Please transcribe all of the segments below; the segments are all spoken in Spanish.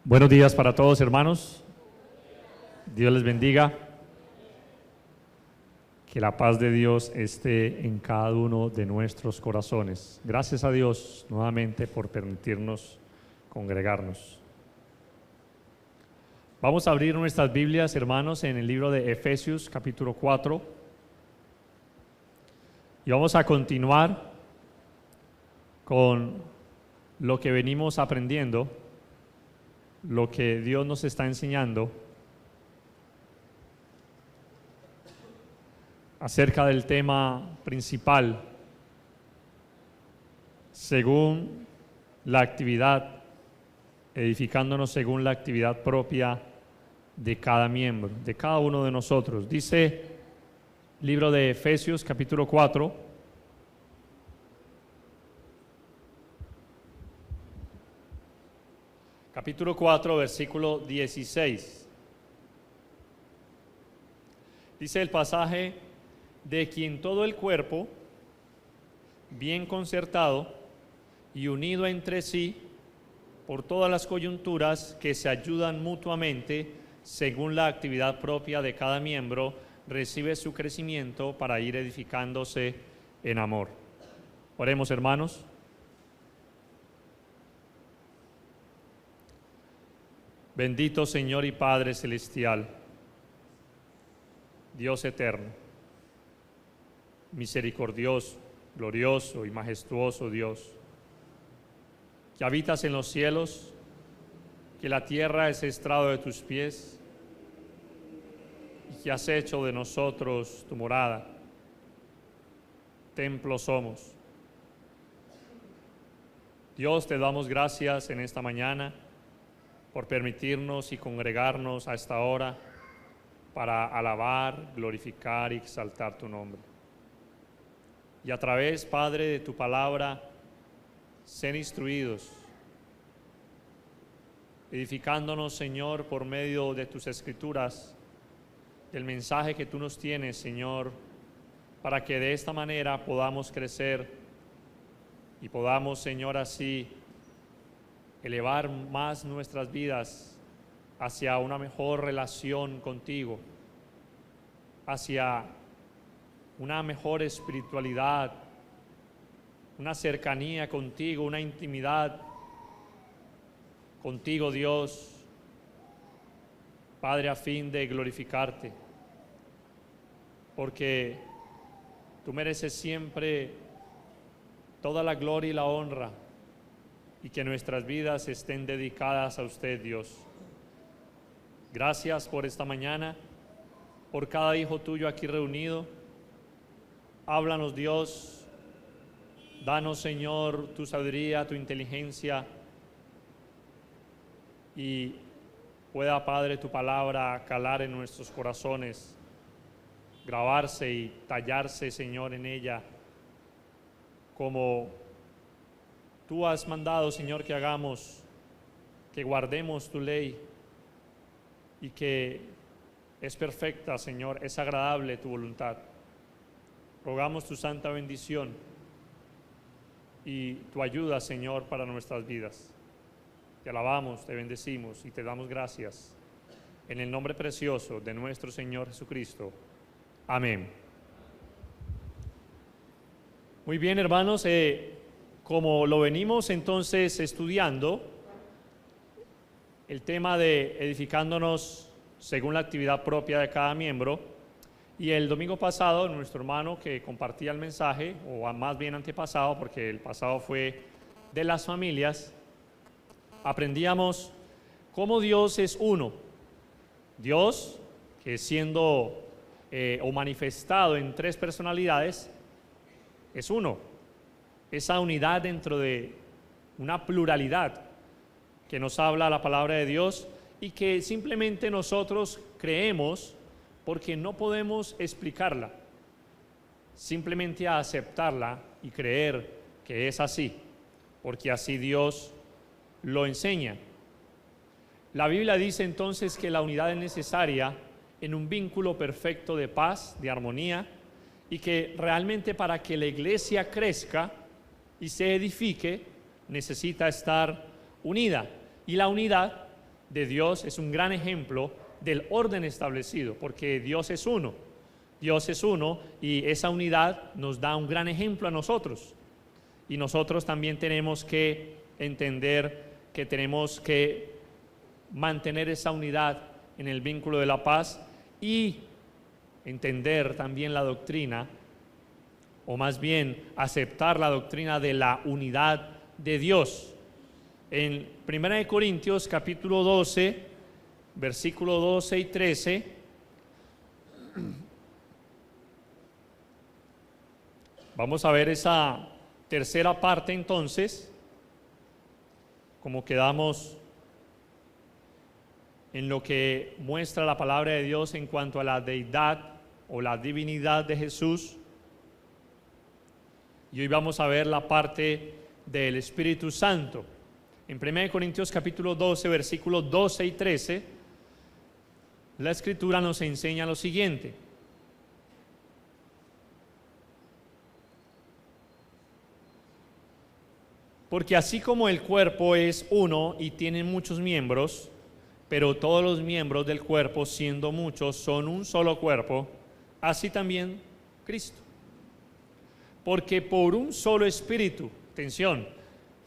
Buenos días para todos, hermanos. Dios les bendiga. Que la paz de Dios esté en cada uno de nuestros corazones. Gracias a Dios nuevamente por permitirnos congregarnos. Vamos a abrir nuestras Biblias, hermanos, en el libro de Efesios, capítulo 4. Y vamos a continuar con lo que venimos aprendiendo, lo que Dios nos está enseñando acerca del tema principal, según la actividad, edificándonos según la actividad propia de cada miembro, de cada uno de nosotros. Dice libro de Efesios, capítulo 4, capítulo 4, versículo 16. Dice el pasaje: de quien todo el cuerpo, bien concertado y unido entre sí por todas las coyunturas que se ayudan mutuamente según la actividad propia de cada miembro, recibe su crecimiento para ir edificándose en amor. Oremos, hermanos. Bendito Señor y Padre Celestial, Dios eterno, misericordioso, glorioso y majestuoso Dios, que habitas en los cielos, que la tierra es estrado de tus pies y que has hecho de nosotros tu morada. Templo somos. Dios, te damos gracias en esta mañana por permitirnos y congregarnos a esta hora para alabar, glorificar y exaltar tu nombre. Y a través, Padre, de tu palabra, ser instruidos, edificándonos, Señor, por medio de tus escrituras, del mensaje que tú nos tienes, Señor, para que de esta manera podamos crecer y podamos, Señor, así elevar más nuestras vidas hacia una mejor relación contigo, hacia una mejor espiritualidad, una cercanía contigo, una intimidad contigo, Dios, Padre, a fin de glorificarte, porque tú mereces siempre toda la gloria y la honra, y que nuestras vidas estén dedicadas a usted, Dios. Gracias por esta mañana, por cada hijo tuyo aquí reunido. Háblanos, Dios. Danos, Señor, tu sabiduría, tu inteligencia, y pueda, Padre, tu palabra calar en nuestros corazones, grabarse y tallarse, Señor, en ella, como tú has mandado, Señor, que hagamos, que guardemos tu ley, y que es perfecta, Señor, es agradable tu voluntad. Rogamos tu santa bendición y tu ayuda, Señor, para nuestras vidas. Te alabamos, te bendecimos y te damos gracias en el nombre precioso de nuestro Señor Jesucristo. Amén. Muy bien, hermanos, como lo venimos entonces estudiando, el tema de edificándonos según la actividad propia de cada miembro, y el domingo pasado nuestro hermano que compartía el mensaje, o más bien antepasado, porque el pasado fue de las familias, aprendíamos cómo Dios es uno. Dios, que siendo o manifestado en tres personalidades, es uno. Esa unidad dentro de una pluralidad que nos habla la palabra de Dios, y que simplemente nosotros creemos porque no podemos explicarla, simplemente a aceptarla y creer que es así, porque así Dios lo enseña. La Biblia dice entonces que la unidad es necesaria en un vínculo perfecto de paz, de armonía, y que realmente para que la iglesia crezca y se edifique necesita estar unida. Y la unidad de Dios es un gran ejemplo del orden establecido, porque Dios es uno. Dios es uno y esa unidad nos da un gran ejemplo a nosotros. Y nosotros también tenemos que entender que tenemos que mantener esa unidad en el vínculo de la paz y entender también la doctrina, o más bien aceptar la doctrina de la unidad de Dios. En 1 Corintios capítulo 12, versículos 12 y 13, vamos a ver esa tercera parte entonces, como quedamos en lo que muestra la palabra de Dios en cuanto a la deidad o la divinidad de Jesús. Y hoy vamos a ver la parte del Espíritu Santo. En 1 Corintios capítulo 12, versículos 12 y 13, la Escritura nos enseña lo siguiente. Porque así como el cuerpo es uno y tiene muchos miembros, pero todos los miembros del cuerpo, siendo muchos, son un solo cuerpo, así también Cristo. Porque por un solo espíritu, atención,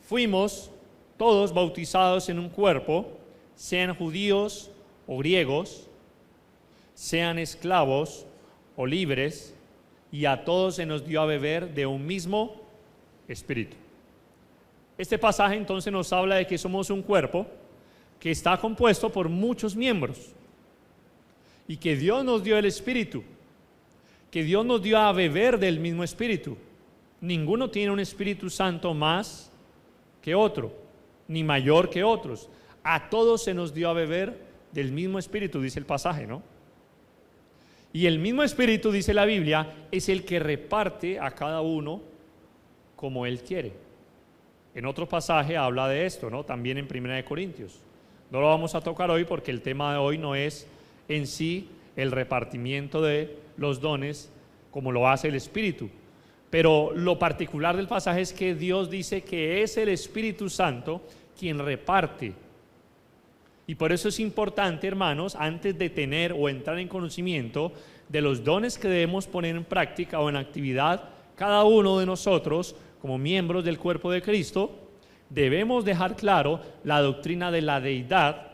fuimos todos bautizados en un cuerpo, sean judíos o griegos, sean esclavos o libres, y a todos se nos dio a beber de un mismo espíritu. Este pasaje entonces nos habla de que somos un cuerpo que está compuesto por muchos miembros y que Dios nos dio el Espíritu, que Dios nos dio a beber del mismo Espíritu. Ninguno tiene un Espíritu Santo más que otro, ni mayor que otros. A todos se nos dio a beber del mismo Espíritu, dice el pasaje, ¿no? Y el mismo Espíritu, dice la Biblia, es el que reparte a cada uno como Él quiere. En otro pasaje habla de esto, ¿no? También en 1 Corintios. No lo vamos a tocar hoy porque el tema de hoy no es en sí el repartimiento de los dones como lo hace el Espíritu. Pero lo particular del pasaje es que Dios dice que es el Espíritu Santo quien reparte. Y por eso es importante, hermanos, antes de tener o entrar en conocimiento de los dones que debemos poner en práctica o en actividad, cada uno de nosotros, como miembros del cuerpo de Cristo, debemos dejar claro la doctrina de la deidad,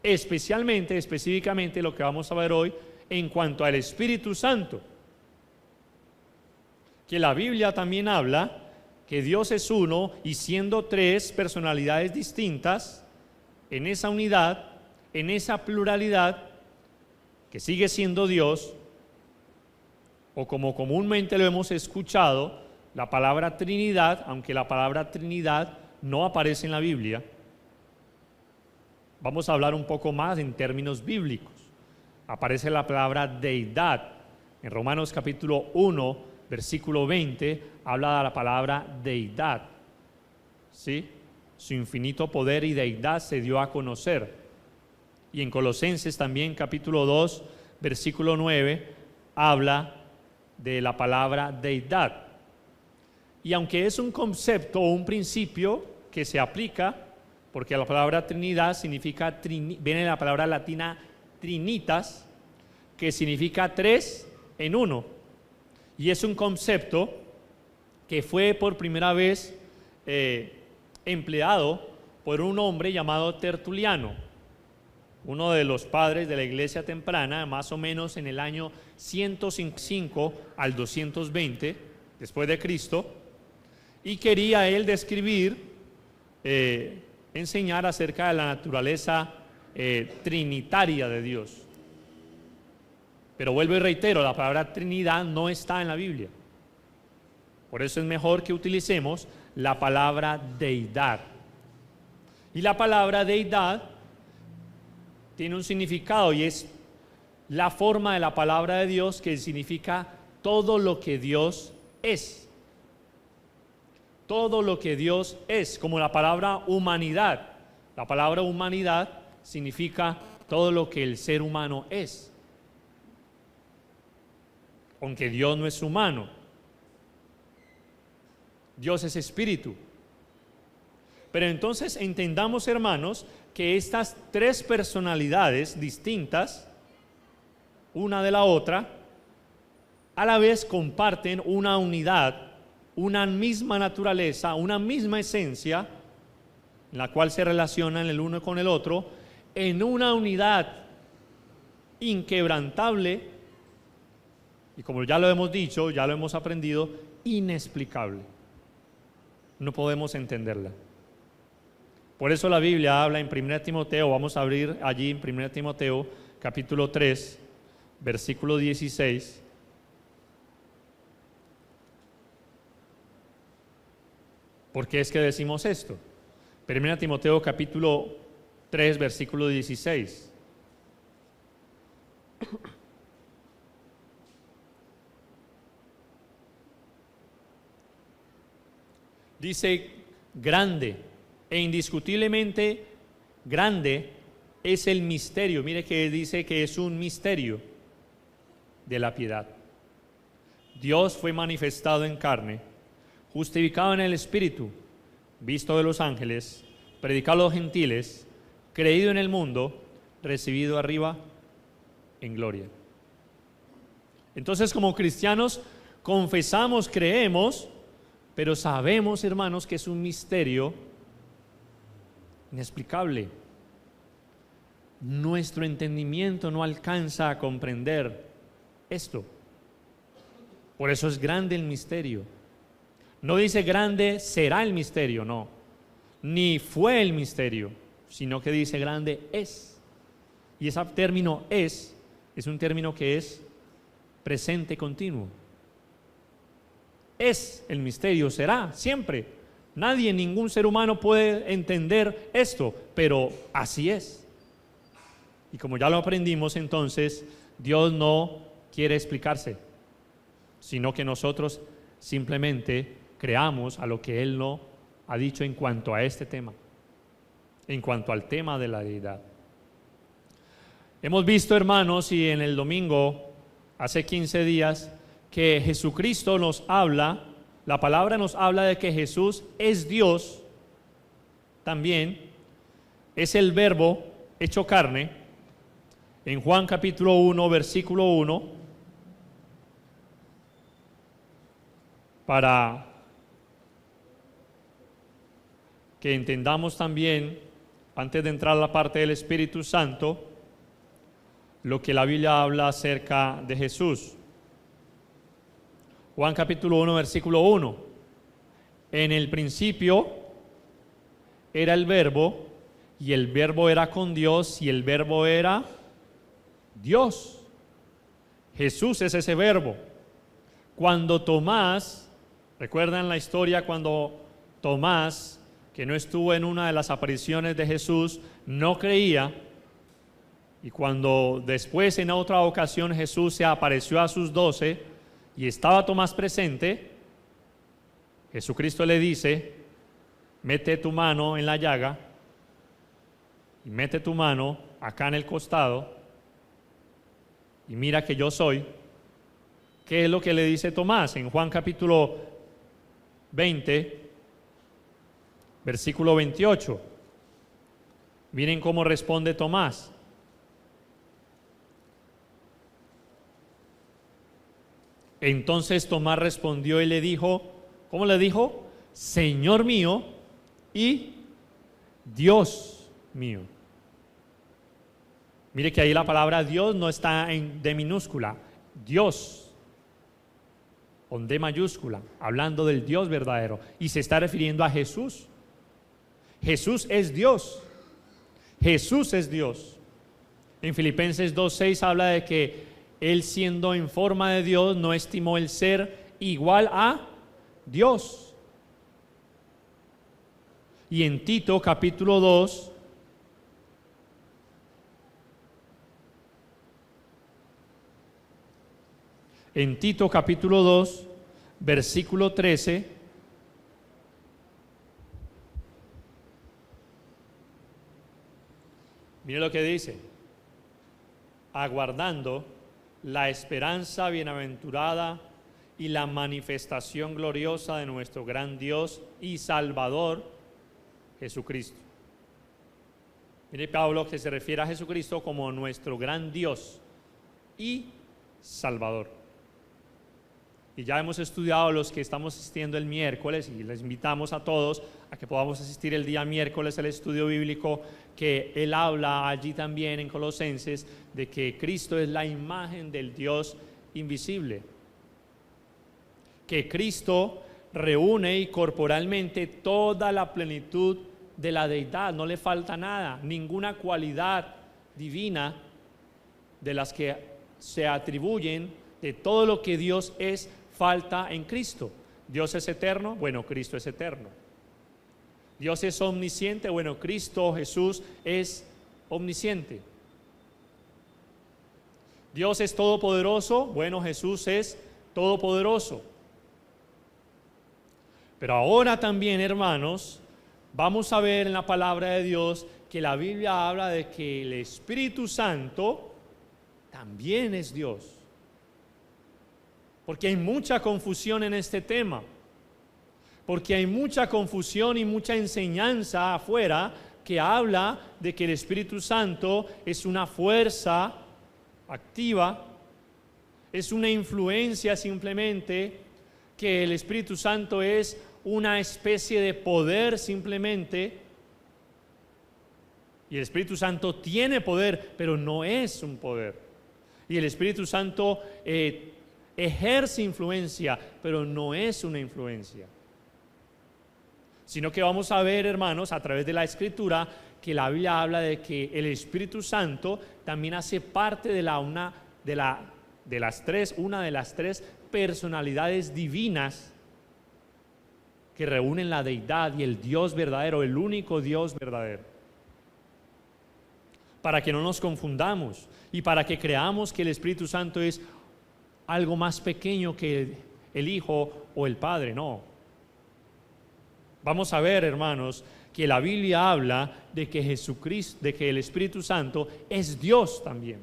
específicamente lo que vamos a ver hoy en cuanto al Espíritu Santo. Que la Biblia también habla que Dios es uno y siendo tres personalidades distintas, en esa unidad, en esa pluralidad, que sigue siendo Dios, o como comúnmente lo hemos escuchado, la palabra Trinidad, aunque la palabra Trinidad no aparece en la Biblia, vamos a hablar un poco más en términos bíblicos. Aparece la palabra deidad. En Romanos capítulo 1, versículo 20, habla de la palabra deidad. ¿Sí? Su infinito poder y deidad se dio a conocer. Y en Colosenses también capítulo 2, versículo 9, habla de la palabra deidad. Y aunque es un concepto o un principio que se aplica, porque la palabra Trinidad significa, viene de la palabra latina trinitas, que significa tres en uno. Y es un concepto que fue por primera vez empleado por un hombre llamado Tertuliano, uno de los padres de la iglesia temprana, más o menos en el año 105 al 220 después de Cristo, y quería él describir, enseñar acerca de la naturaleza trinitaria de Dios. Pero vuelvo y reitero, la palabra Trinidad no está en la Biblia. Por eso es mejor que utilicemos la palabra deidad. Y la palabra deidad tiene un significado y es la forma de la palabra de Dios que significa todo lo que Dios es. Todo lo que Dios es, como la palabra humanidad. La palabra humanidad significa todo lo que el ser humano es. Aunque Dios no es humano. Dios es espíritu. Pero entonces entendamos, hermanos, que estas tres personalidades distintas, una de la otra, a la vez comparten una unidad, una misma naturaleza, una misma esencia, en la cual se relacionan el uno con el otro, en una unidad inquebrantable, y como ya lo hemos dicho, ya lo hemos aprendido, inexplicable. No podemos entenderla. Por eso la Biblia habla en 1 Timoteo, vamos a abrir allí en 1 Timoteo, capítulo 3, versículo 16. ¿Por qué es que decimos esto? 1 Timoteo, capítulo 3, versículo 16. Dice, grande e indiscutiblemente grande es el misterio. Mire que dice que es un misterio de la piedad. Dios fue manifestado en carne, justificado en el Espíritu, visto de los ángeles, predicado a los gentiles, creído en el mundo, recibido arriba en gloria. Entonces, como cristianos, confesamos, creemos, pero sabemos, hermanos, que es un misterio inexplicable. Nuestro entendimiento no alcanza a comprender esto. Por eso es grande el misterio. No dice grande será el misterio, no. Ni fue el misterio, sino que dice grande es. Y ese término es un término que es presente continuo. Es el misterio, será siempre. Nadie, ningún ser humano puede entender esto, pero así es. Y como ya lo aprendimos, entonces, Dios no quiere explicarse, sino que nosotros simplemente creamos a lo que Él no ha dicho en cuanto a este tema, en cuanto al tema de la deidad. Hemos visto, hermanos, y en el domingo, hace 15 días, que Jesucristo nos habla, la palabra nos habla de que Jesús es Dios, también es el Verbo hecho carne. En Juan capítulo 1, versículo 1, para que entendamos también, antes de entrar a la parte del Espíritu Santo, lo que la Biblia habla acerca de Jesús. Juan capítulo 1, versículo 1. En el principio era el Verbo, y el Verbo era con Dios, y el Verbo era Dios. Jesús es ese Verbo. Cuando Tomás, ¿recuerdan la historia cuando Tomás, que no estuvo en una de las apariciones de Jesús, no creía? Y cuando después en otra ocasión Jesús se apareció a sus 12 y estaba Tomás presente, Jesucristo le dice, mete tu mano en la llaga y mete tu mano acá en el costado y mira que yo soy. ¿Qué es lo que le dice Tomás? En Juan capítulo 20, versículo 28. Miren cómo responde Tomás. Entonces Tomás respondió y le dijo, ¿cómo le dijo? Señor mío y Dios mío. Mire que ahí la palabra Dios no está en D minúscula, Dios, con D mayúscula, hablando del Dios verdadero, y se está refiriendo a Jesús. Jesús es Dios. Jesús es Dios. En Filipenses 2:6 habla de que Él, siendo en forma de Dios, no estimó el ser igual a Dios. Y en Tito capítulo 2, versículo 13, mire lo que dice: aguardando la esperanza bienaventurada y la manifestación gloriosa de nuestro gran Dios y Salvador, Jesucristo. Mire Pablo que se refiere a Jesucristo como nuestro gran Dios y Salvador. Y ya hemos estudiado los que estamos asistiendo el miércoles y les invitamos a todos a que podamos asistir el día miércoles al estudio bíblico, que él habla allí también en Colosenses de que Cristo es la imagen del Dios invisible. Que Cristo reúne y corporalmente toda la plenitud de la deidad, no le falta nada, ninguna cualidad divina de las que se atribuyen, de todo lo que Dios es, falta en Cristo. Dios es eterno, bueno, Cristo es eterno. Dios es omnisciente, bueno, Cristo Jesús es omnisciente. Dios es todopoderoso, bueno, Jesús es todopoderoso. Pero ahora también, hermanos, vamos a ver en la palabra de Dios que la Biblia habla de que el Espíritu Santo también es Dios. Porque hay mucha confusión en este tema. Porque hay mucha confusión y mucha enseñanza afuera que habla de que el Espíritu Santo es una fuerza activa, es una influencia simplemente, que el Espíritu Santo es una especie de poder simplemente. Y el Espíritu Santo tiene poder, pero no es un poder. Y el Espíritu Santo ejerce influencia, pero no es una influencia. Sino que vamos a ver, hermanos, a través de la Escritura, que la Biblia habla de que el Espíritu Santo también hace parte de una de las tres personalidades divinas que reúnen la deidad y el Dios verdadero, el único Dios verdadero. Para que no nos confundamos y para que creamos que el Espíritu Santo es algo más pequeño que el Hijo o el Padre, no. Vamos a ver, hermanos, que la Biblia habla de que Jesucristo, de que el Espíritu Santo es Dios también.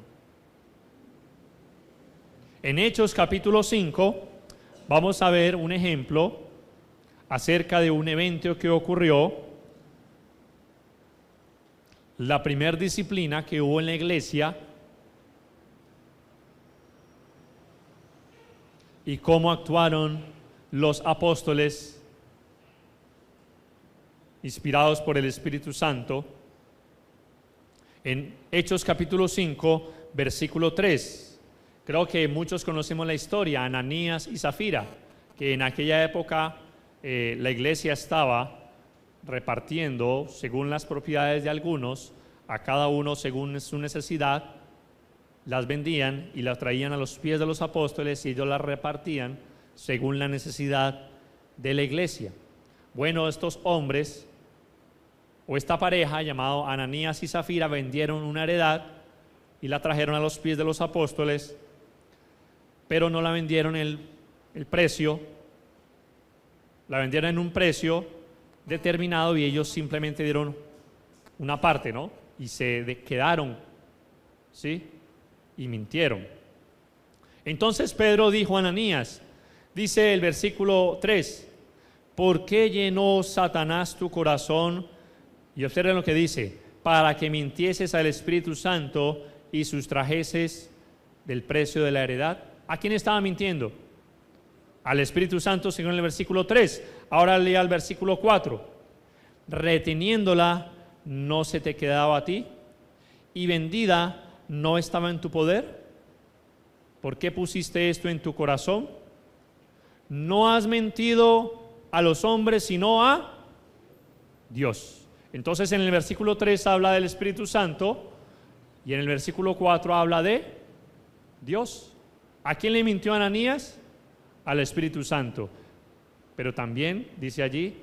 En Hechos capítulo 5 vamos a ver un ejemplo acerca de un evento que ocurrió, la primera disciplina que hubo en la iglesia y cómo actuaron los apóstoles inspirados por el Espíritu Santo. En Hechos capítulo 5, versículo 3, creo que muchos conocemos la historia, Ananías y Zafira, que en aquella época la iglesia estaba repartiendo según las propiedades de algunos, a cada uno según su necesidad, las vendían y las traían a los pies de los apóstoles y ellos las repartían según la necesidad de la iglesia. Bueno, estos hombres o esta pareja llamado Ananías y Zafira vendieron una heredad y la trajeron a los pies de los apóstoles, pero no la vendieron el precio, la vendieron en un precio determinado y ellos simplemente dieron una parte, ¿no? Y se quedaron, ¿sí? Y mintieron. Entonces Pedro dijo a Ananías, dice el versículo 3, ¿por qué llenó Satanás tu corazón? Y observen lo que dice, para que mintieses al Espíritu Santo y sustrajeses del precio de la heredad. ¿A quién estaba mintiendo? Al Espíritu Santo, según el versículo 3. Ahora lea el versículo 4. Reteniéndola no se te quedaba a ti, y vendida no estaba en tu poder. ¿Por qué pusiste esto en tu corazón? No has mentido a los hombres, sino a Dios. Entonces en el versículo 3 habla del Espíritu Santo y en el versículo 4 habla de Dios. ¿A quién le mintió Ananías? Al Espíritu Santo. Pero también, dice allí,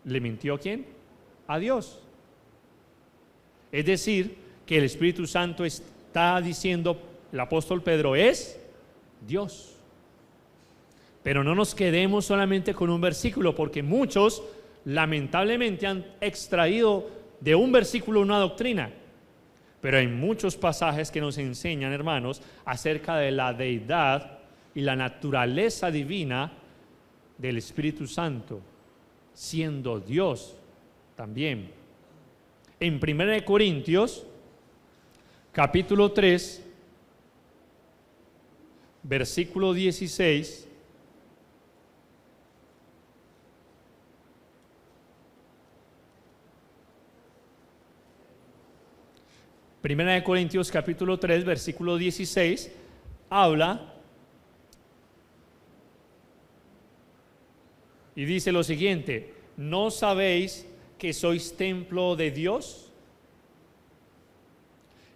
¿le mintió a quién? A Dios. Es decir, que el Espíritu Santo está diciendo, el apóstol Pedro es Dios. Pero no nos quedemos solamente con un versículo, porque muchos lamentablemente han extraído de un versículo una doctrina. Pero hay muchos pasajes que nos enseñan, hermanos, acerca de la deidad y la naturaleza divina del Espíritu Santo, siendo Dios también. En 1 Corintios, capítulo 3, versículo 16, Primera de Corintios capítulo 3, versículo 16, habla y dice lo siguiente: ¿no sabéis que sois templo de Dios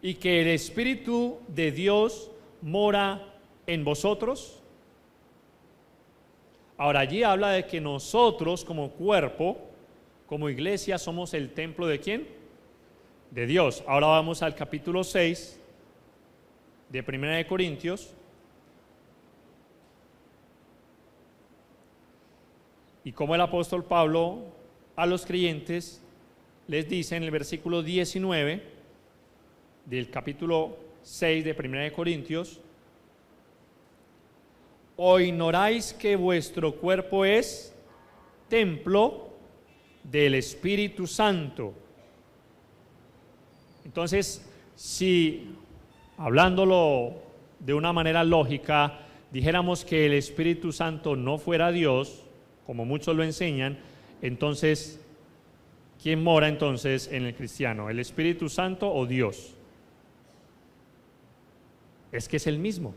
y que el Espíritu de Dios mora en vosotros? Ahora, allí habla de que nosotros como cuerpo, como iglesia, somos el templo ¿de quién? De Dios. Ahora vamos al capítulo 6 de Primera de Corintios. Y como el apóstol Pablo a los creyentes les dice en el versículo 19 del capítulo 6 de Primera de Corintios: ¿o ignoráis que vuestro cuerpo es templo del Espíritu Santo? Entonces, si hablándolo de una manera lógica, dijéramos que el Espíritu Santo no fuera Dios, como muchos lo enseñan, entonces, ¿quién mora entonces en el cristiano? ¿El Espíritu Santo o Dios? Es que es el mismo.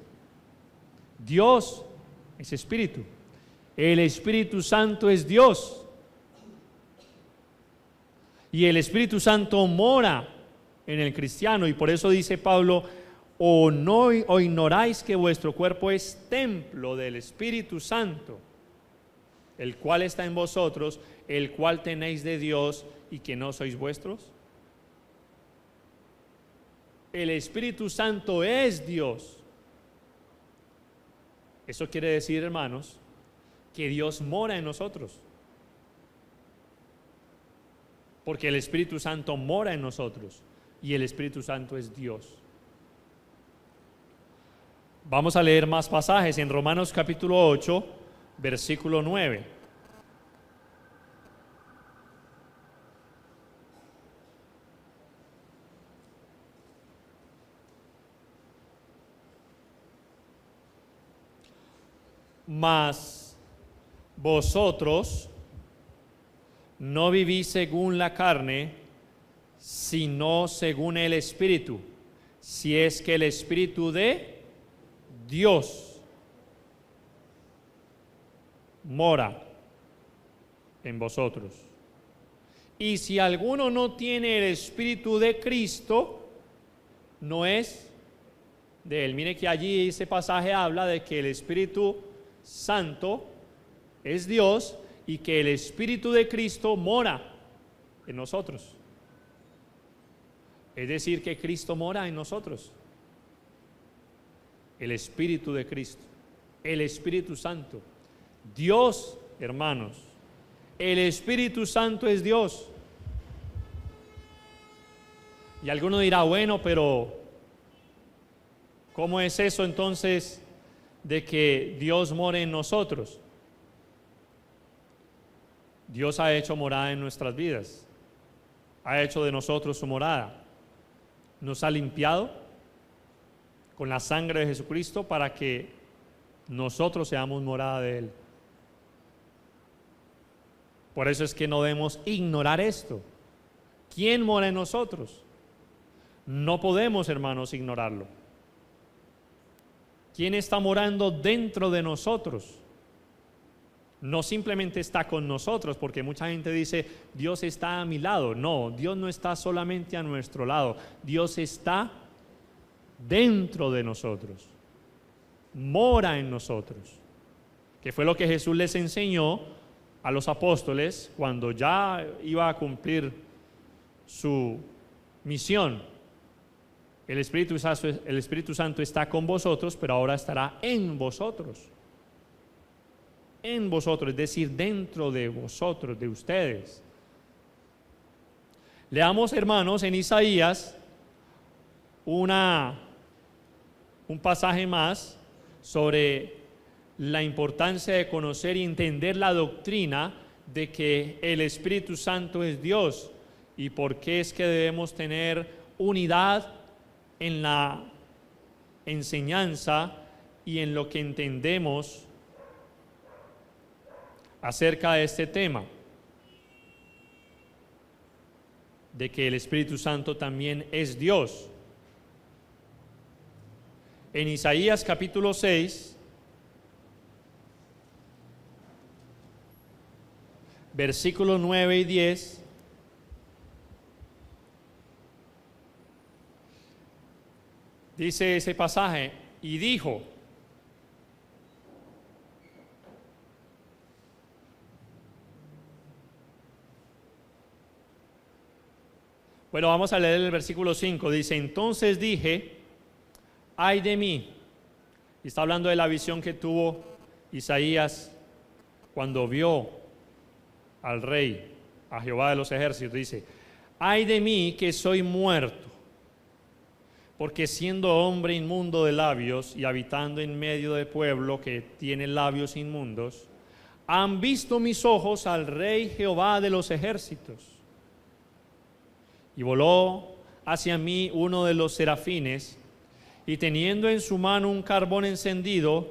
Dios es Espíritu. El Espíritu Santo es Dios. Y el Espíritu Santo mora en el cristiano, y por eso dice Pablo: o ignoráis que vuestro cuerpo es templo del Espíritu Santo, el cual está en vosotros, el cual tenéis de Dios, y que no sois vuestros. El Espíritu Santo es Dios. Eso quiere decir, hermanos, que Dios mora en nosotros, porque el Espíritu Santo mora en nosotros y el Espíritu Santo es Dios. Vamos a leer más pasajes en Romanos capítulo 8, versículo 9. Mas vosotros no vivís según la carne, sino según el Espíritu, si es que el Espíritu de Dios mora en vosotros. Y si alguno no tiene el Espíritu de Cristo, no es de él. Mire que allí ese pasaje habla de que el Espíritu Santo es Dios y que el Espíritu de Cristo mora en nosotros. Es decir, que Cristo mora en nosotros. El Espíritu de Cristo, el Espíritu Santo. Dios, hermanos, el Espíritu Santo es Dios. Y alguno dirá: bueno, pero ¿cómo es eso entonces de que Dios more en nosotros? Dios ha hecho morada en nuestras vidas, ha hecho de nosotros su morada, nos ha limpiado con la sangre de Jesucristo para que nosotros seamos morada de Él. Por eso es que no debemos ignorar esto. ¿Quién mora en nosotros? No podemos, hermanos, ignorarlo. ¿Quién está morando dentro de nosotros? No simplemente está con nosotros, porque mucha gente dice: Dios está a mi lado. No, Dios no está solamente a nuestro lado. Dios está dentro de nosotros, mora en nosotros, que fue lo que Jesús les enseñó a los apóstoles cuando ya iba a cumplir su misión. El Espíritu Santo está con vosotros, pero ahora estará en vosotros. En vosotros, es decir, dentro de vosotros, de ustedes. Leamos, hermanos, en Isaías un pasaje más sobre la importancia de conocer y entender la doctrina de que el Espíritu Santo es Dios y por qué es que debemos tener unidad en la enseñanza y en lo que entendemos acerca de este tema, de que el Espíritu Santo también es Dios. En Isaías capítulo 6, versículos 9 y 10, dice ese pasaje, y dijo: bueno, vamos a leer el versículo 5, dice: entonces dije, ay de mí. Y está hablando de la visión que tuvo Isaías cuando vio al rey, a Jehová de los ejércitos. Dice: ay de mí que soy muerto, porque siendo hombre inmundo de labios y habitando en medio de pueblo que tiene labios inmundos, han visto mis ojos al rey Jehová de los ejércitos. Y voló hacia mí uno de los serafines, y teniendo en su mano un carbón encendido,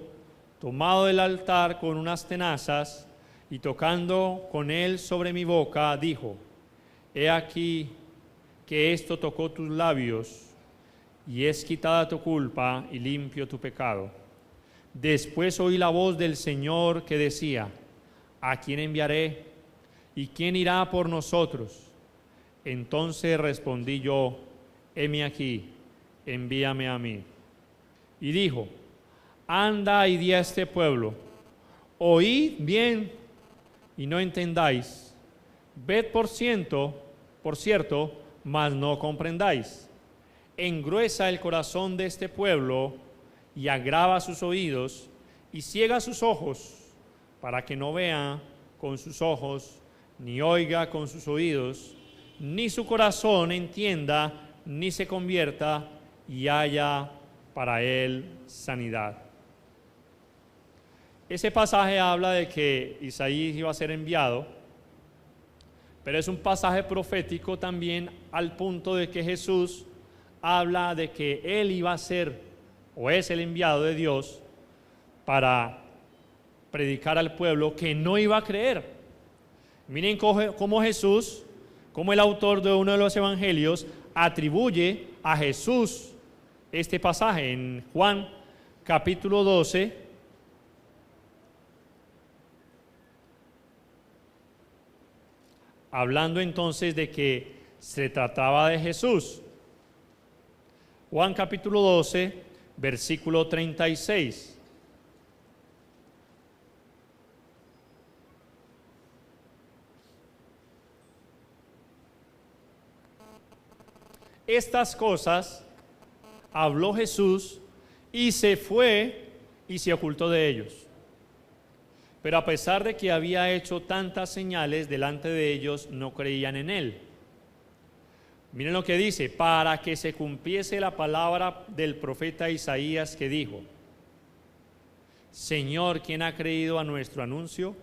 tomado del altar con unas tenazas, y tocando con él sobre mi boca, dijo: he aquí que esto tocó tus labios, y es quitada tu culpa y limpio tu pecado. Después oí la voz del Señor que decía: ¿a quién enviaré? ¿Y quién irá por nosotros? Entonces respondí yo: heme aquí, envíame a mí. Y dijo: anda y di a este pueblo, oíd bien y no entendáis, ved por cierto, mas no comprendáis. Engruesa el corazón de este pueblo y agrava sus oídos y ciega sus ojos, para que no vea con sus ojos, ni oiga con sus oídos, ni su corazón entienda, ni se convierta y haya para él sanidad. Ese pasaje habla de que Isaías iba a ser enviado, pero es un pasaje profético también al punto de que Jesús habla de que él iba a ser o es el enviado de Dios para predicar al pueblo que no iba a creer. Miren cómo Jesús, como el autor de uno de los evangelios, atribuye a Jesús este pasaje en Juan capítulo 12, hablando entonces de que se trataba de Jesús. Juan capítulo 12, versículo 36. Estas cosas habló Jesús y se fue y se ocultó de ellos. Pero a pesar de que había hecho tantas señales delante de ellos, no creían en él. Miren lo que dice: para que se cumpliese la palabra del profeta Isaías que dijo: Señor, ¿quién ha creído a nuestro anuncio?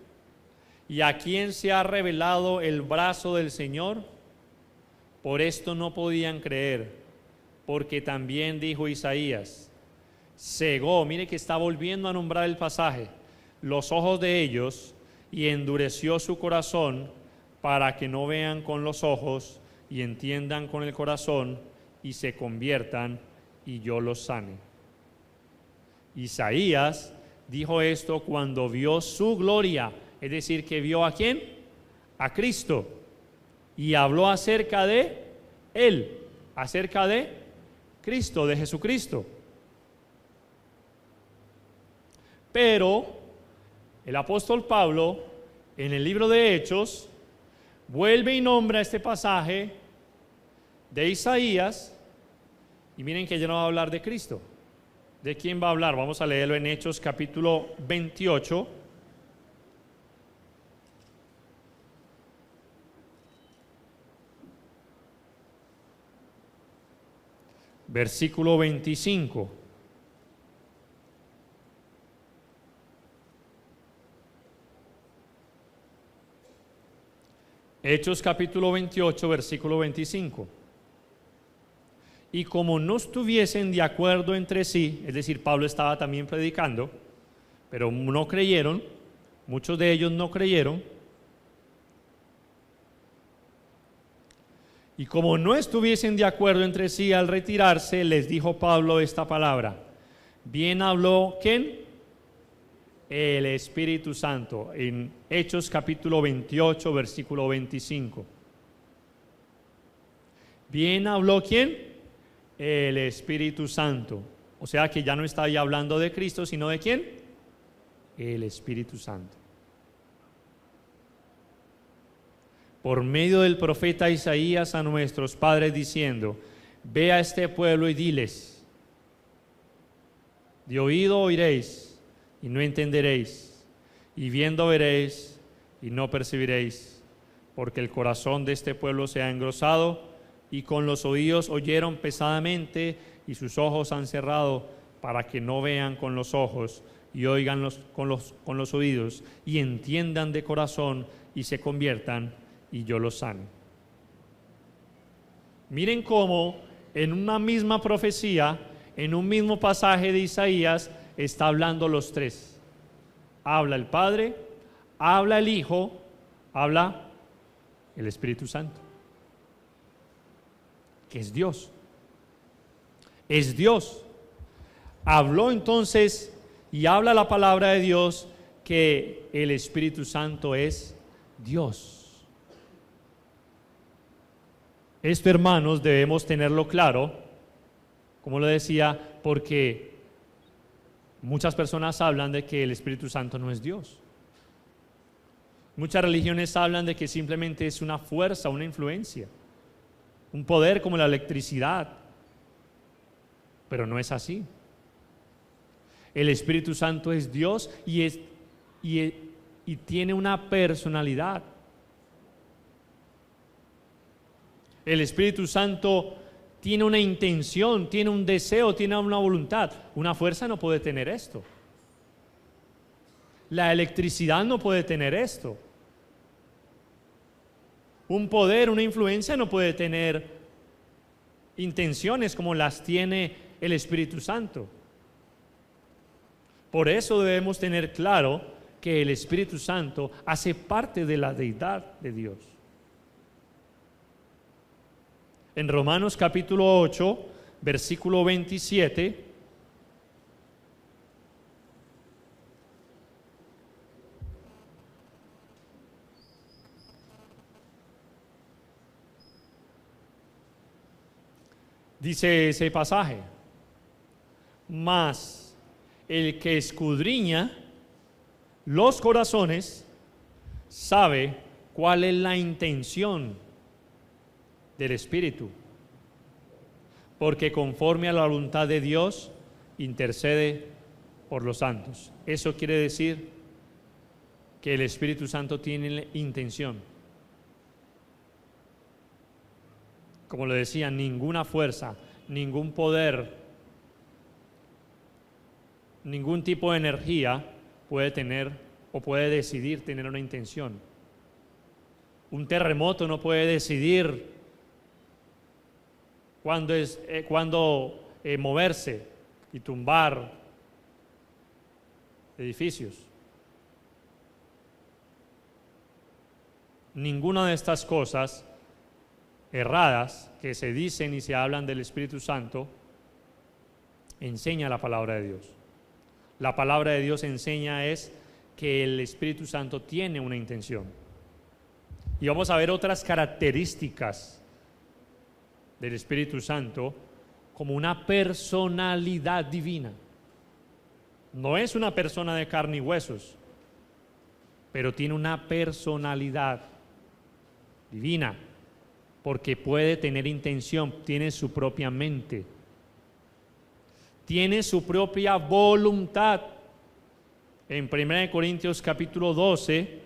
¿Y a quién se ha revelado el brazo del Señor? Por esto no podían creer, porque también dijo Isaías: cegó, mire que está volviendo a nombrar el pasaje, los ojos de ellos, y endureció su corazón, para que no vean con los ojos y entiendan con el corazón y se conviertan y yo los sane. Isaías dijo esto cuando vio su gloria, es decir, que vio ¿a quién? A Cristo, y habló acerca de él, acerca de Cristo, de Jesucristo. Pero el apóstol Pablo, en el libro de Hechos, vuelve y nombra este pasaje de Isaías, y miren que ya no va a hablar de Cristo. ¿De quién va a hablar? Vamos a leerlo en Hechos capítulo 28. Versículo 25. Hechos capítulo 28, versículo 25. Y como no estuviesen de acuerdo entre sí, es decir, Pablo estaba también predicando, pero no creyeron, muchos de ellos no creyeron. Y como no estuviesen de acuerdo entre sí al retirarse, les dijo Pablo esta palabra. Bien habló, ¿quién? El Espíritu Santo, en Hechos capítulo 28, versículo 25. Bien habló, ¿quién? El Espíritu Santo. O sea que ya no está ahí hablando de Cristo, sino ¿de quién? El Espíritu Santo. Por medio del profeta Isaías a nuestros padres diciendo, ve a este pueblo y diles, de oído oiréis y no entenderéis, y viendo veréis y no percibiréis, porque el corazón de este pueblo se ha engrosado y con los oídos oyeron pesadamente y sus ojos han cerrado para que no vean con los ojos y oigan con los oídos y entiendan de corazón y se conviertan y yo los sane. Miren cómo en una misma profecía, en un mismo pasaje de Isaías, está hablando los tres. Habla el Padre, habla el Hijo, habla el Espíritu Santo, que es Dios. Es Dios. Habló entonces y habla la palabra de Dios que el Espíritu Santo es Dios. Esto, hermanos, debemos tenerlo claro, como lo decía, porque muchas personas hablan de que el Espíritu Santo no es Dios. Muchas religiones hablan de que simplemente es una fuerza, una influencia, un poder como la electricidad, pero no es así. El Espíritu Santo es Dios y tiene una personalidad. El Espíritu Santo tiene una intención, tiene un deseo, tiene una voluntad. Una fuerza no puede tener esto. La electricidad no puede tener esto. Un poder, una influencia no puede tener intenciones como las tiene el Espíritu Santo. Por eso debemos tener claro que el Espíritu Santo hace parte de la deidad de Dios. En Romanos capítulo 8, versículo 27, dice ese pasaje, mas el que escudriña los corazones sabe cuál es la intención del Espíritu, porque conforme a la voluntad de Dios intercede por los santos. Eso quiere decir que el Espíritu Santo tiene intención. Como lo decía, ninguna fuerza, ningún poder, ningún tipo de energía puede tener o puede decidir tener una intención. Un terremoto no puede decidir cuándo moverse y tumbar edificios. Ninguna de estas cosas erradas que se dicen y se hablan del Espíritu Santo enseña la palabra de Dios. La palabra de Dios enseña es que el Espíritu Santo tiene una intención. Y vamos a ver otras características del Espíritu Santo como una personalidad divina. No es una persona de carne y huesos, pero tiene una personalidad divina, porque puede tener intención, tiene su propia mente, tiene su propia voluntad. En 1 Corintios capítulo 12,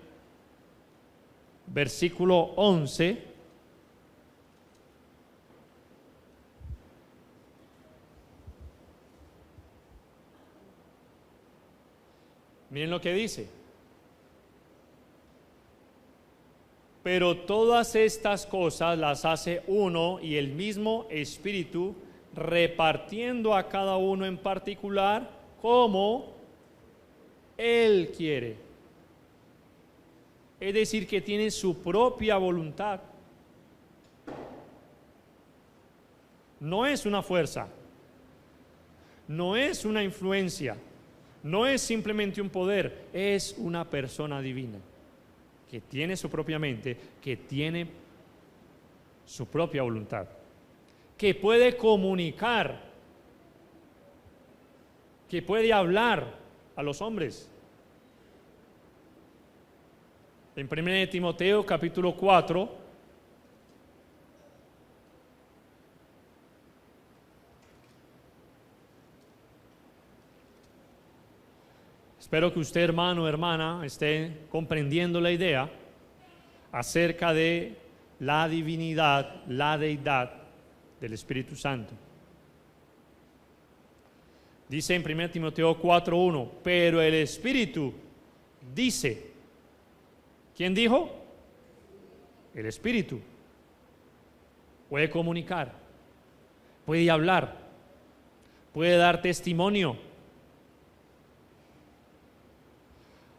versículo 11, miren lo que dice. Pero todas estas cosas las hace uno y el mismo Espíritu, repartiendo a cada uno en particular como Él quiere. Es decir, que tiene su propia voluntad. No es una fuerza, no es una influencia, no es simplemente un poder, es una persona divina que tiene su propia mente, que tiene su propia voluntad, que puede comunicar, que puede hablar a los hombres. En 1 Timoteo capítulo 4, espero que usted, hermano o hermana, esté comprendiendo la idea acerca de la divinidad, la deidad del Espíritu Santo. Dice en 1 Timoteo 4:1, pero el Espíritu dice. ¿Quién dijo? El Espíritu. Puede comunicar, puede hablar, puede dar testimonio.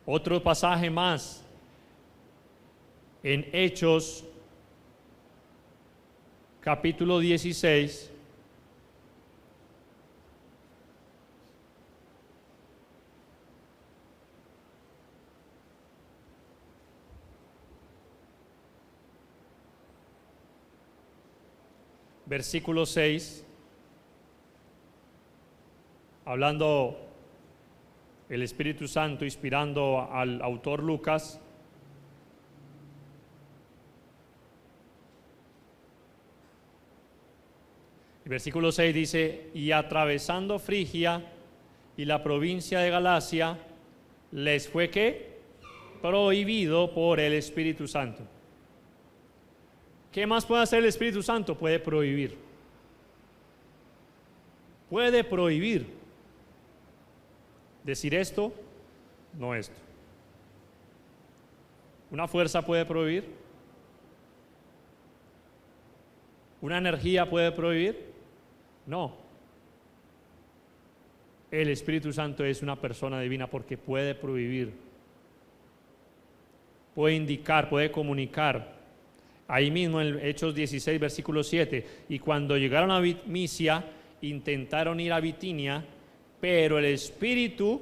Otro pasaje más en Hechos capítulo 16. Versículo 6, hablando el Espíritu Santo, inspirando al autor Lucas. El versículo 6 dice, y atravesando Frigia y la provincia de Galacia, les fue ¿qué? Prohibido por el Espíritu Santo. ¿Qué más puede hacer el Espíritu Santo? Puede prohibir. Puede prohibir. Decir esto, no esto. ¿Una fuerza puede prohibir? ¿Una energía puede prohibir? No. El Espíritu Santo es una persona divina porque puede prohibir, puede indicar, puede comunicar. Ahí mismo en Hechos 16, versículo 7, y cuando llegaron a Misia, intentaron ir a Bitinia, pero el Espíritu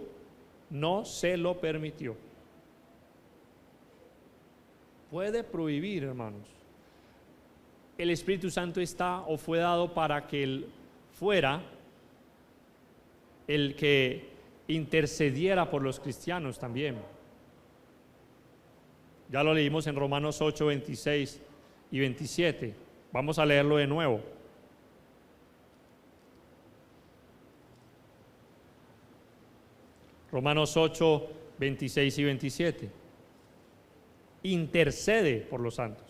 no se lo permitió. Puede prohibir, hermanos. El Espíritu Santo está o fue dado para que Él fuera el que intercediera por los cristianos también. Ya lo leímos en Romanos 8, 26 y 27. Vamos a leerlo de nuevo. Romanos 8, 26 y 27. Intercede por los santos.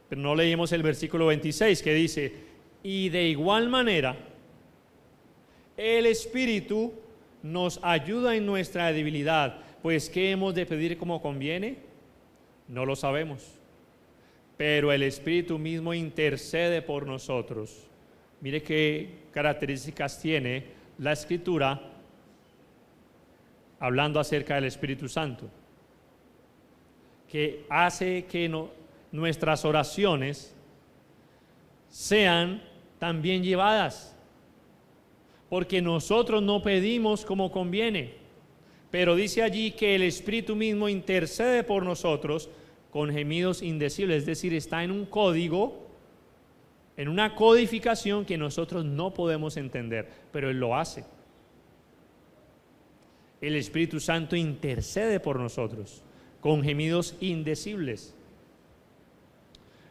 Pero no leímos el versículo 26 que dice, y de igual manera, el Espíritu nos ayuda en nuestra debilidad, pues ¿qué hemos de pedir como conviene? No lo sabemos, pero el Espíritu mismo intercede por nosotros. Mire qué características tiene la Escritura hablando acerca del Espíritu Santo, que hace que nuestras oraciones sean también llevadas, porque nosotros no pedimos como conviene, pero dice allí que el Espíritu mismo intercede por nosotros con gemidos indecibles, es decir, está en un código, en una codificación que nosotros no podemos entender, pero Él lo hace. El Espíritu Santo intercede por nosotros con gemidos indecibles,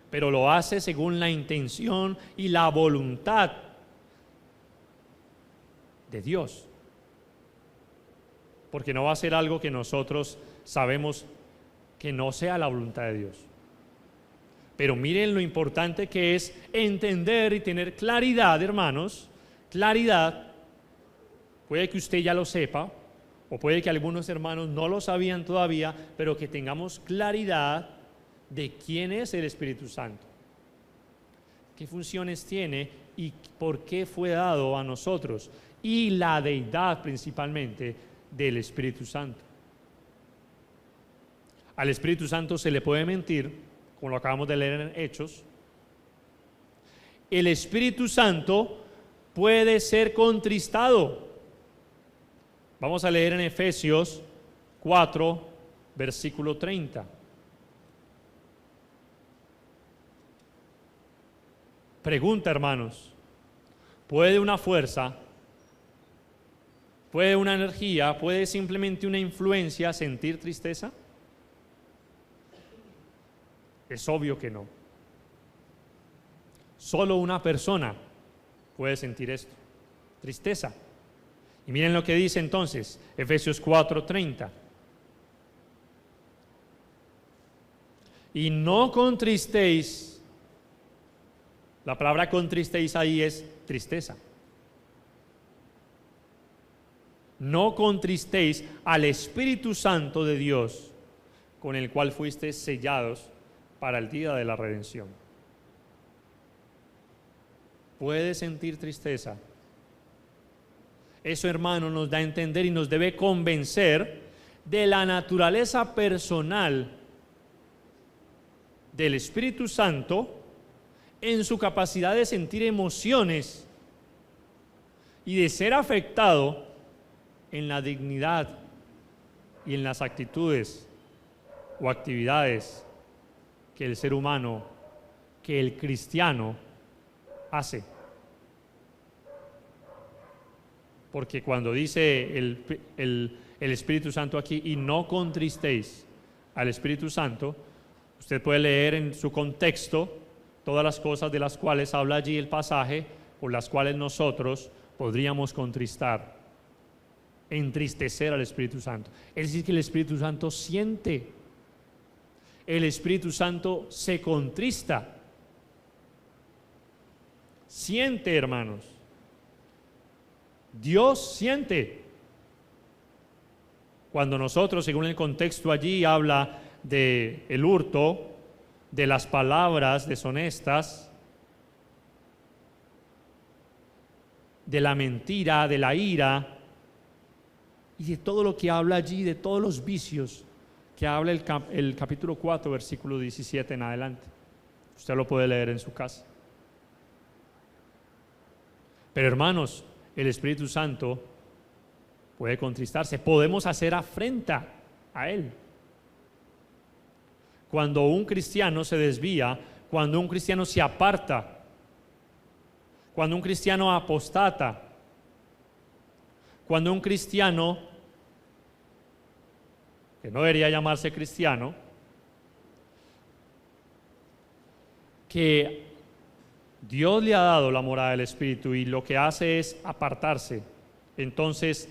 pero lo hace según la intención y la voluntad de Dios, porque no va a ser algo que nosotros sabemos que no sea la voluntad de Dios. Pero miren lo importante que es entender y tener claridad, hermanos, claridad. Puede que usted ya lo sepa, o puede que algunos hermanos no lo sabían todavía, pero que tengamos claridad de quién es el Espíritu Santo, qué funciones tiene y por qué fue dado a nosotros, y la deidad principalmente del Espíritu Santo. Al Espíritu Santo se le puede mentir, como lo acabamos de leer en Hechos. El Espíritu Santo puede ser contristado. Vamos a leer en Efesios 4, versículo 30. Pregunta, hermanos, ¿puede una fuerza, puede una energía, puede simplemente una influencia sentir tristeza? Es obvio que no. Solo una persona puede sentir esto, tristeza. Y miren lo que dice entonces, Efesios 4:30. Y no contristéis, la palabra contristéis ahí es tristeza. No contristéis al Espíritu Santo de Dios, con el cual fuisteis sellados para el día de la redención. ¿Puede sentir tristeza? Eso, hermano, nos da a entender y nos debe convencer de la naturaleza personal del Espíritu Santo en su capacidad de sentir emociones y de ser afectado en la dignidad y en las actitudes o actividades que el ser humano, que el cristiano hace. Porque cuando dice el Espíritu Santo aquí, y no contristéis al Espíritu Santo, usted puede leer en su contexto todas las cosas de las cuales habla allí el pasaje, por las cuales nosotros podríamos contristar, entristecer al Espíritu Santo. Es decir, que el Espíritu Santo siente, el Espíritu Santo se contrista, siente, hermanos. Dios siente. Cuando nosotros, según el contexto allí, habla de el hurto, de las palabras deshonestas, de la mentira, de la ira, y de todo lo que habla allí, de todos los vicios que habla el capítulo 4, versículo 17 en adelante. Usted lo puede leer en su casa. Pero, hermanos, el Espíritu Santo puede contristarse. Podemos hacer afrenta a Él. Cuando un cristiano se desvía, cuando un cristiano se aparta, cuando un cristiano apostata, cuando un cristiano, que no debería llamarse cristiano, que Dios le ha dado la morada del Espíritu y lo que hace es apartarse, entonces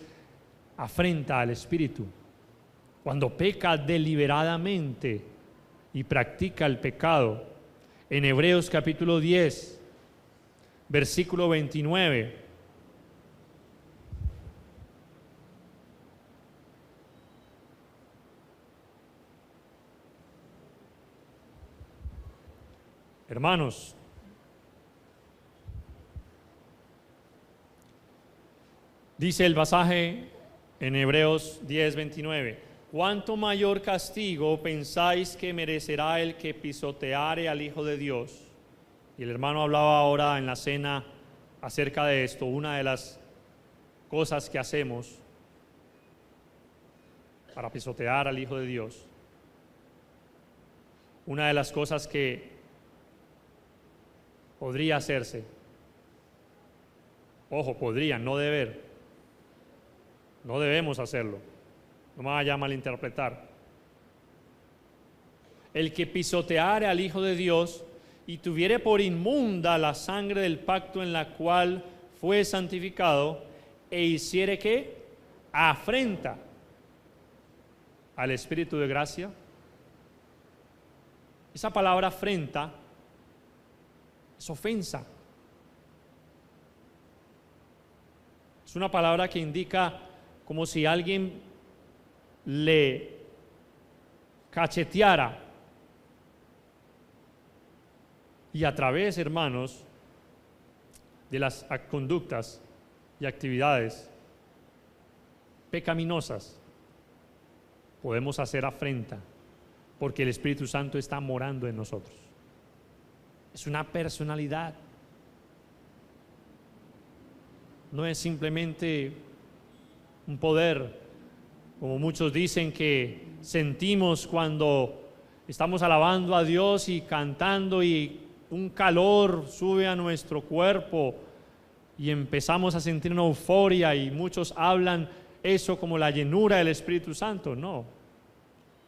afrenta al Espíritu. Cuando peca deliberadamente y practica el pecado, en Hebreos capítulo 10, versículo 29, hermanos, dice el pasaje en Hebreos 10, 29, ¿cuánto mayor castigo pensáis que merecerá el que pisoteare al Hijo de Dios? Y el hermano hablaba ahora en la cena acerca de esto. Una de las cosas que hacemos para pisotear al Hijo de Dios, una de las cosas que podría hacerse, ojo, podría, no deber, no debemos hacerlo, no me vaya a malinterpretar. El que pisoteare al Hijo de Dios y tuviere por inmunda la sangre del pacto en la cual fue santificado, e hiciere ¿qué? Afrenta al Espíritu de gracia. Esa palabra afrenta es ofensa. Es una palabra que indica como si alguien le cacheteara y a través, hermanos, de las conductas y actividades pecaminosas podemos hacer afrenta, porque el Espíritu Santo está morando en nosotros. Es una personalidad. No es simplemente un poder, como muchos dicen que sentimos cuando estamos alabando a Dios y cantando y un calor sube a nuestro cuerpo y empezamos a sentir una euforia, y muchos hablan eso como la llenura del Espíritu Santo. No,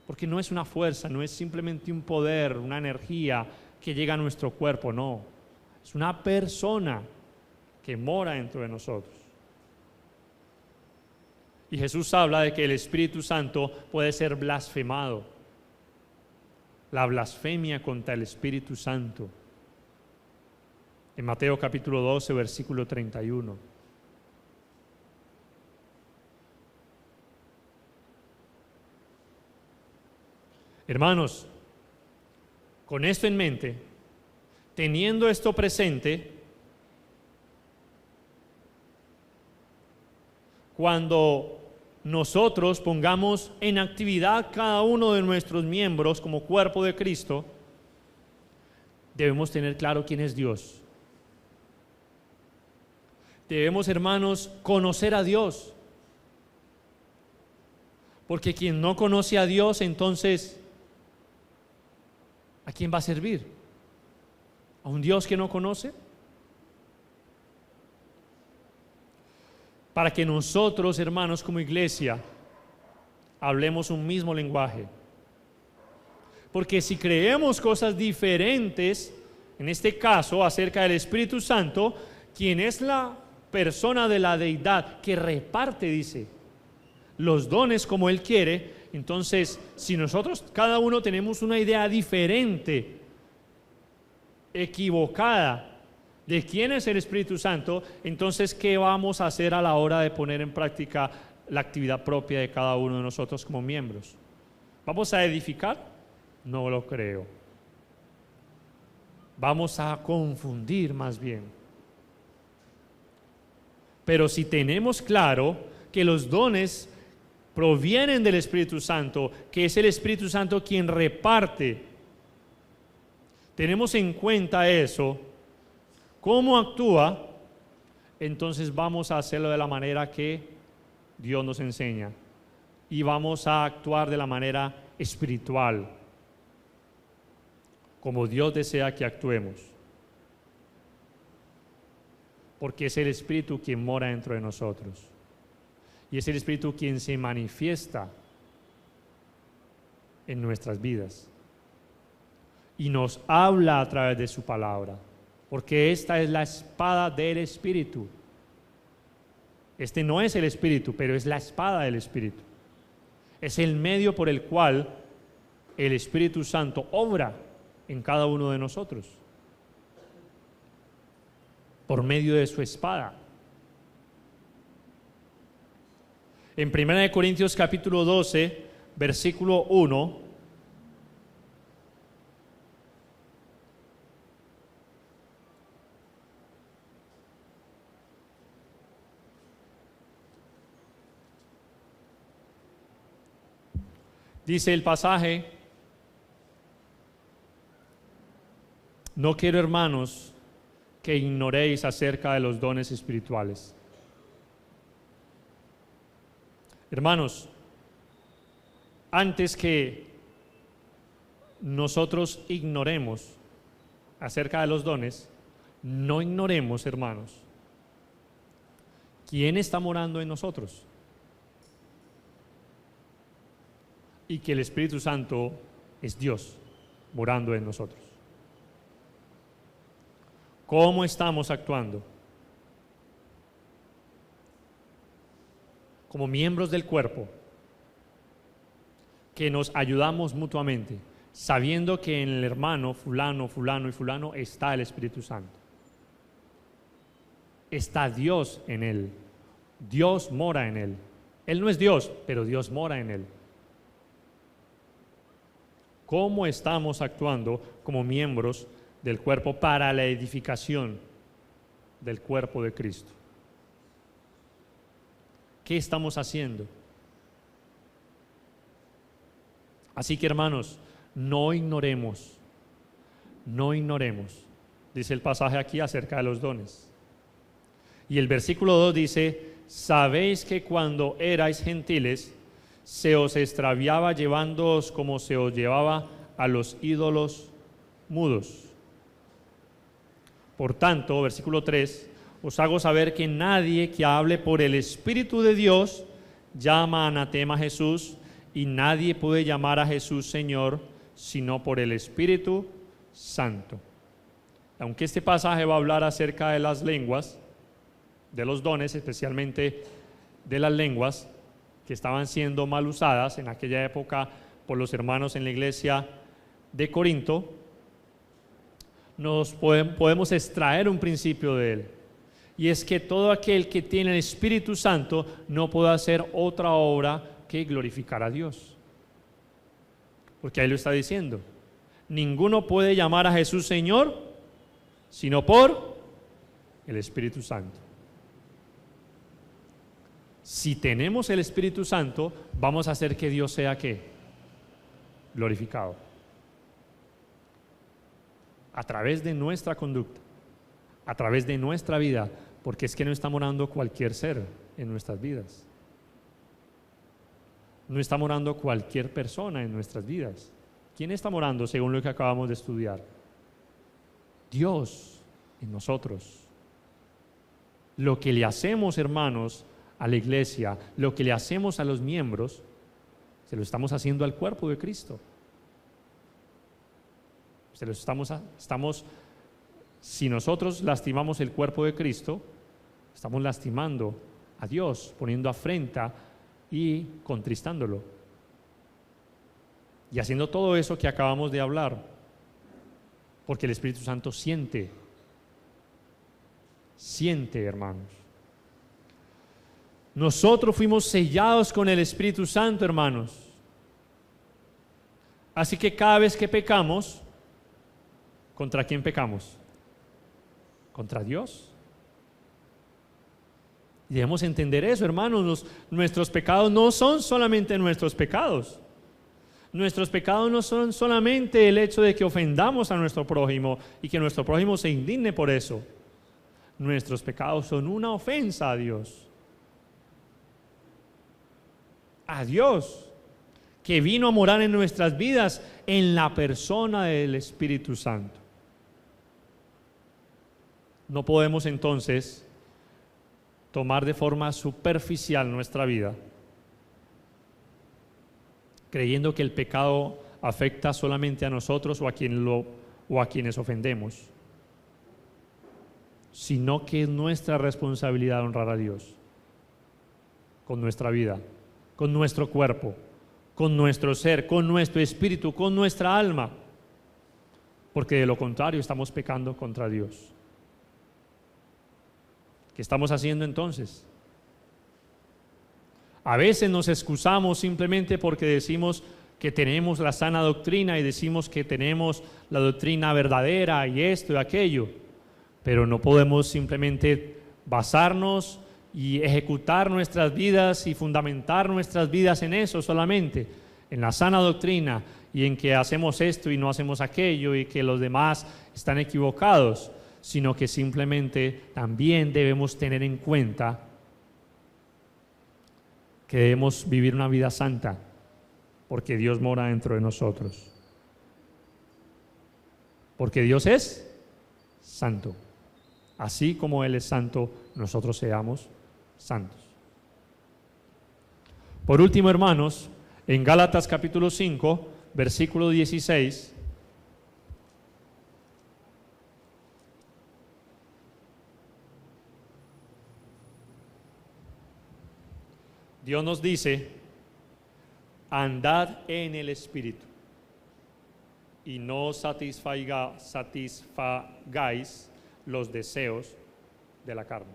porque no es una fuerza, no es simplemente un poder, una energía que llega a nuestro cuerpo, no. Es una persona que mora dentro de nosotros. Y Jesús habla de que el Espíritu Santo puede ser blasfemado. La blasfemia contra el Espíritu Santo. En Mateo capítulo 12, versículo 31. Hermanos, con esto en mente, teniendo esto presente, cuando nosotros pongamos en actividad cada uno de nuestros miembros como cuerpo de Cristo, debemos tener claro quién es Dios. Debemos, hermanos, conocer a Dios. Porque quien no conoce a Dios, entonces, ¿a quién va a servir? ¿A un Dios que no conoce? Para que nosotros, hermanos, como iglesia, hablemos un mismo lenguaje. Porque si creemos cosas diferentes, en este caso acerca del Espíritu Santo, quien es la persona de la deidad que reparte, dice, los dones como Él quiere, entonces si nosotros cada uno tenemos una idea diferente, equivocada de quién es el Espíritu Santo, entonces ¿qué vamos a hacer a la hora de poner en práctica la actividad propia de cada uno de nosotros como miembros? ¿Vamos a edificar? No lo creo. Vamos a confundir más bien. Pero si tenemos claro que los dones provienen del Espíritu Santo, que es el Espíritu Santo quien reparte, tenemos en cuenta eso, cómo actúa, entonces vamos a hacerlo de la manera que Dios nos enseña y vamos a actuar de la manera espiritual, como Dios desea que actuemos. Porque es el Espíritu quien mora dentro de nosotros. Y es el Espíritu quien se manifiesta en nuestras vidas. Y nos habla a través de su palabra. Porque esta es la espada del Espíritu. Este no es el Espíritu, pero es la espada del Espíritu. Es el medio por el cual el Espíritu Santo obra en cada uno de nosotros. Por medio de su espada. En 1 Corintios capítulo 12, versículo 1, dice el pasaje: no quiero, hermanos, que ignoréis acerca de los dones espirituales. Hermanos, antes que nosotros ignoremos acerca de los dones, no ignoremos, hermanos, quién está morando en nosotros y que el Espíritu Santo es Dios morando en nosotros. ¿Cómo estamos actuando? Como miembros del cuerpo, que nos ayudamos mutuamente, sabiendo que en el hermano fulano, fulano y fulano está el Espíritu Santo. Está Dios en él. Dios mora en él. Él no es Dios, pero Dios mora en él. cómo estamos actuando como miembros del cuerpo para la edificación del cuerpo de Cristo. ¿Qué estamos haciendo? Así que, hermanos, no ignoremos, dice el pasaje aquí acerca de los dones. Y el versículo 2 dice: sabéis que cuando erais gentiles, se os extraviaba llevándoos como se os llevaba a los ídolos mudos. Por tanto, versículo 3, os hago saber que nadie que hable por el Espíritu de Dios llama anatema a Jesús, y nadie puede llamar a Jesús Señor sino por el Espíritu Santo. Aunque este pasaje va a hablar acerca de las lenguas, de los dones, especialmente de las lenguas que estaban siendo mal usadas en aquella época por los hermanos en la iglesia de Corinto, podemos extraer un principio de él, y es que todo aquel que tiene el Espíritu Santo no puede hacer otra obra que glorificar a Dios, porque ahí lo está diciendo: ninguno puede llamar a Jesús Señor sino por el Espíritu Santo. Si tenemos el Espíritu Santo, vamos a hacer que Dios sea ¿qué? Glorificado a través de nuestra conducta, a través de nuestra vida, porque es que no está morando cualquier ser en nuestras vidas, no está morando cualquier persona en nuestras vidas. ¿Quién está morando según lo que acabamos de estudiar? Dios en nosotros. Lo que le hacemos, hermanos, a la iglesia, lo que le hacemos a los miembros, se lo estamos haciendo al cuerpo de Cristo. Si nosotros lastimamos el cuerpo de Cristo, estamos lastimando a Dios, poniendo afrenta y contristándolo, y haciendo todo eso que acabamos de hablar, porque el Espíritu Santo siente, hermanos. Nosotros fuimos sellados con el Espíritu Santo, hermanos. Así que cada vez que pecamos, ¿contra quién pecamos? Contra Dios. Y debemos entender eso, hermanos. Nuestros pecados no son solamente nuestros pecados. Nuestros pecados no son solamente el hecho de que ofendamos a nuestro prójimo y que nuestro prójimo se indigne por eso. Nuestros pecados son una ofensa a Dios. A Dios, que vino a morar en nuestras vidas en la persona del Espíritu Santo. No podemos entonces tomar de forma superficial nuestra vida, creyendo que el pecado afecta solamente a nosotros o a quienes ofendemos, sino que es nuestra responsabilidad honrar a Dios con nuestra vida, con nuestro cuerpo, con nuestro ser, con nuestro espíritu, con nuestra alma, porque de lo contrario estamos pecando contra Dios. ¿Qué estamos haciendo entonces? A veces nos excusamos simplemente porque decimos que tenemos la sana doctrina y decimos que tenemos la doctrina verdadera y esto y aquello, pero no podemos simplemente basarnos y ejecutar nuestras vidas y fundamentar nuestras vidas en eso solamente, en la sana doctrina y en que hacemos esto y no hacemos aquello y que los demás están equivocados, sino que simplemente también debemos tener en cuenta que debemos vivir una vida santa, porque Dios mora dentro de nosotros. Porque Dios es santo. Así como Él es santo, nosotros seamos santos. Por último, hermanos, en Gálatas capítulo 5, versículo 16, Dios nos dice: andad en el Espíritu y no satisfagáis los deseos de la carne.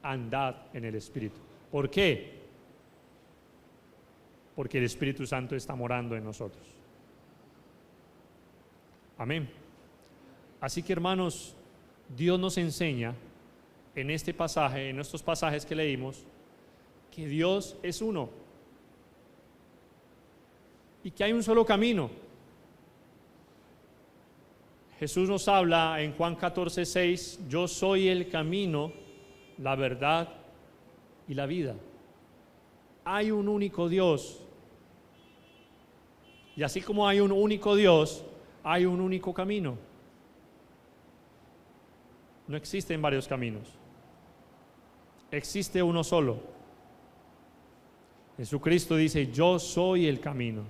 Andad en el Espíritu. ¿Por qué? porque el Espíritu Santo está morando en nosotros. Amén. Así que, hermanos, Dios nos enseña en este pasaje, en estos pasajes que leímos, que Dios es uno y que hay un solo camino. Jesús nos habla en Juan 14:6, yo soy el camino, la verdad y la vida. Hay un único Dios. Y así como hay un único Dios, hay un único camino. No existen varios caminos. Existe uno solo. Jesucristo dice, yo soy el camino.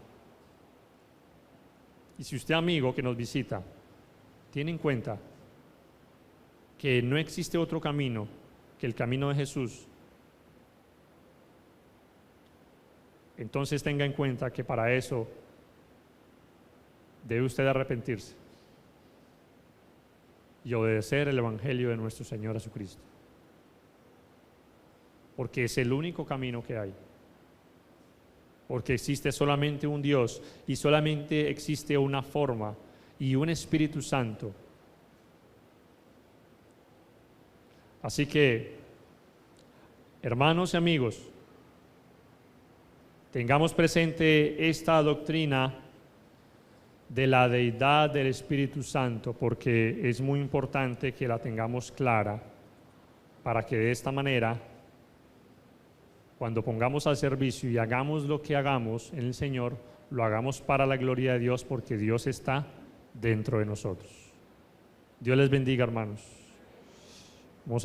Y si usted, amigo que nos visita, tiene en cuenta que no existe otro camino que el camino de Jesús, entonces tenga en cuenta que para eso debe usted arrepentirse y obedecer el Evangelio de nuestro Señor Jesucristo, porque es el único camino que hay, porque existe solamente un Dios y solamente existe una forma y un Espíritu Santo. Así que, hermanos y amigos, tengamos presente esta doctrina de la deidad del Espíritu Santo, porque es muy importante que la tengamos clara, para que de esta manera, cuando pongamos al servicio y hagamos lo que hagamos en el Señor, lo hagamos para la gloria de Dios, porque Dios está dentro de nosotros. Dios les bendiga, hermanos. Vamos a